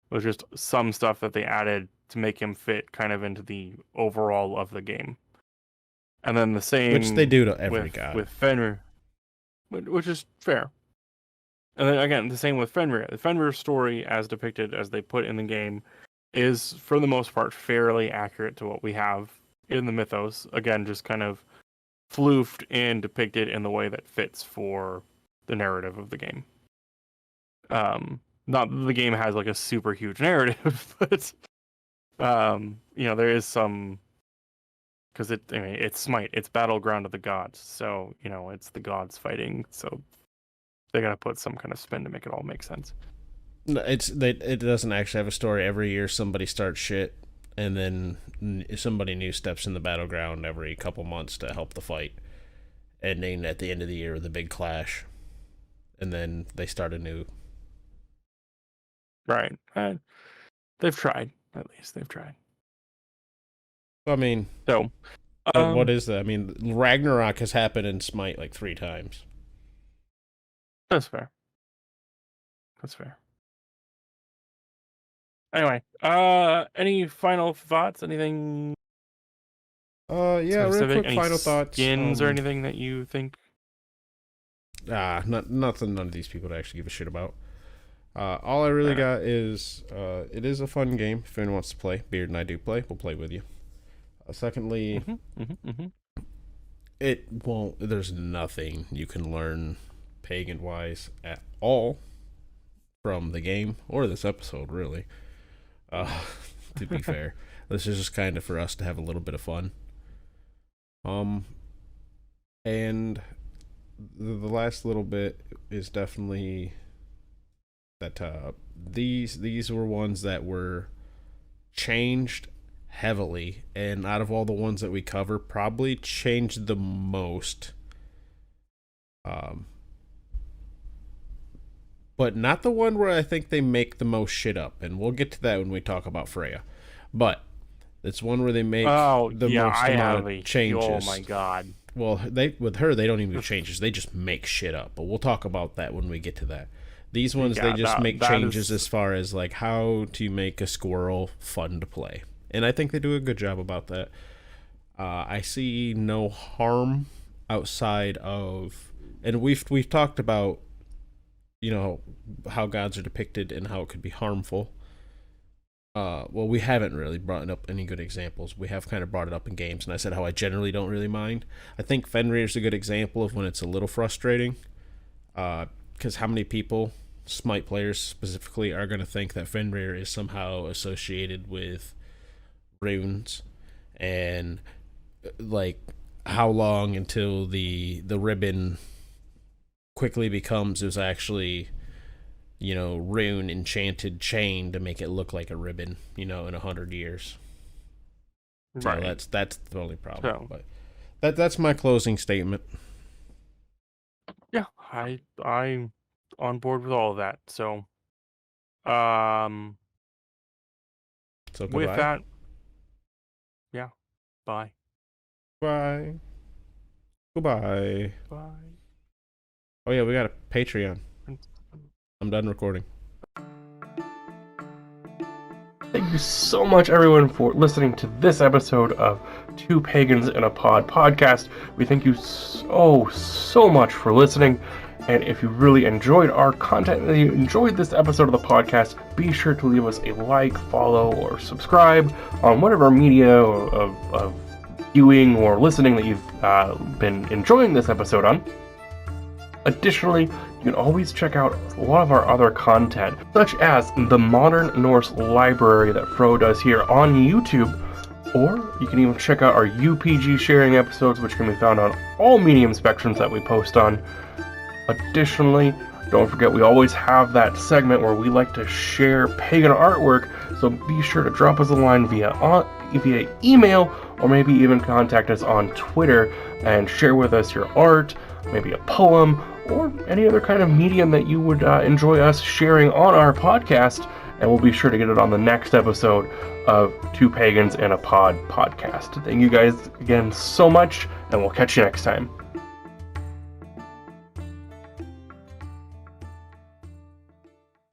It was just some stuff that they added to make him fit kind of into the overall of the game. And then the same, Which they do to every god. with Fenrir, which is fair. And then again, the same with Fenrir. The Fenrir story, as depicted as they put in the game, is for the most part fairly accurate to what we have in the mythos. Again, just kind of floofed and depicted in the way that fits for the narrative of the game. Not that the game has like a super huge narrative, but there is some, because it's Smite, it's Battleground of the Gods, so it's the gods fighting, so they gotta put some kind of spin to make it all make sense. No, it doesn't actually have a story. Every year somebody starts shit, and then somebody new steps in the battleground every couple months to help the fight, ending at the end of the year with a big clash, and then they start anew. Right. They've tried. At least they've tried. I mean, So, what is that? I mean, Ragnarok has happened in Smite like 3 times. That's fair. That's fair. Anyway, any final thoughts? Anything? Yeah, real specific? quick Any final thoughts. skins or anything that you think? Nothing none of these people would actually give a shit about. All I really got is, it is a fun game. If anyone wants to play, Beard and I do play. We'll play with you. Secondly, there's nothing you can learn pagan-wise at all from the game or this episode, really. To be fair, this is just kind of for us to have a little bit of fun. And the last little bit is definitely that these were ones that were changed heavily, and out of all the ones that we cover, probably changed the most. But not the one where I think they make the most shit up, and we'll get to that when we talk about Freya. But it's one where they make the most amount of changes. Oh my god. Well, with her they don't even do changes; they just make shit up. But we'll talk about that when we get to that. These ones they just make changes as far as like how to make a squirrel fun to play, and I think they do a good job about that. I see no harm outside of, and we've talked about, how gods are depicted and how it could be harmful. Well, we haven't really brought up any good examples. We have kind of brought it up in games, and I said how I generally don't really mind. I think Fenrir is a good example of when it's a little frustrating, because how many people SMITE players specifically are going to think that Fenrir is somehow associated with runes, and like how long until the ribbon quickly becomes is actually, rune enchanted chain to make it look like a ribbon, in 100 years. Right. So that's the only problem. So, But that's my closing statement. yeah, I'm on board with all of that. So, um, So with goodbye. that, yeah, bye. Bye. Goodbye. Bye. Oh yeah, we got a Patreon. I'm done recording. Thank you so much, everyone, for listening to this episode of Two Pagans in a Pod podcast. We thank you so much for listening. And if you really enjoyed our content and you enjoyed this episode of the podcast, be sure to leave us a like, follow, or subscribe on whatever media of viewing or listening that you've been enjoying this episode on. Additionally, you can always check out a lot of our other content, such as the Modern Norse Library that Fro does here on YouTube, or you can even check out our UPG sharing episodes, which can be found on all medium spectrums that we post on. Additionally, don't forget we always have that segment where we like to share pagan artwork, so be sure to drop us a line via email, or maybe even contact us on Twitter and share with us your art, maybe a poem, or any other kind of medium that you would enjoy us sharing on our podcast, and we'll be sure to get it on the next episode of Two Pagans in a Pod podcast. Thank you guys again so much, and we'll catch you next time.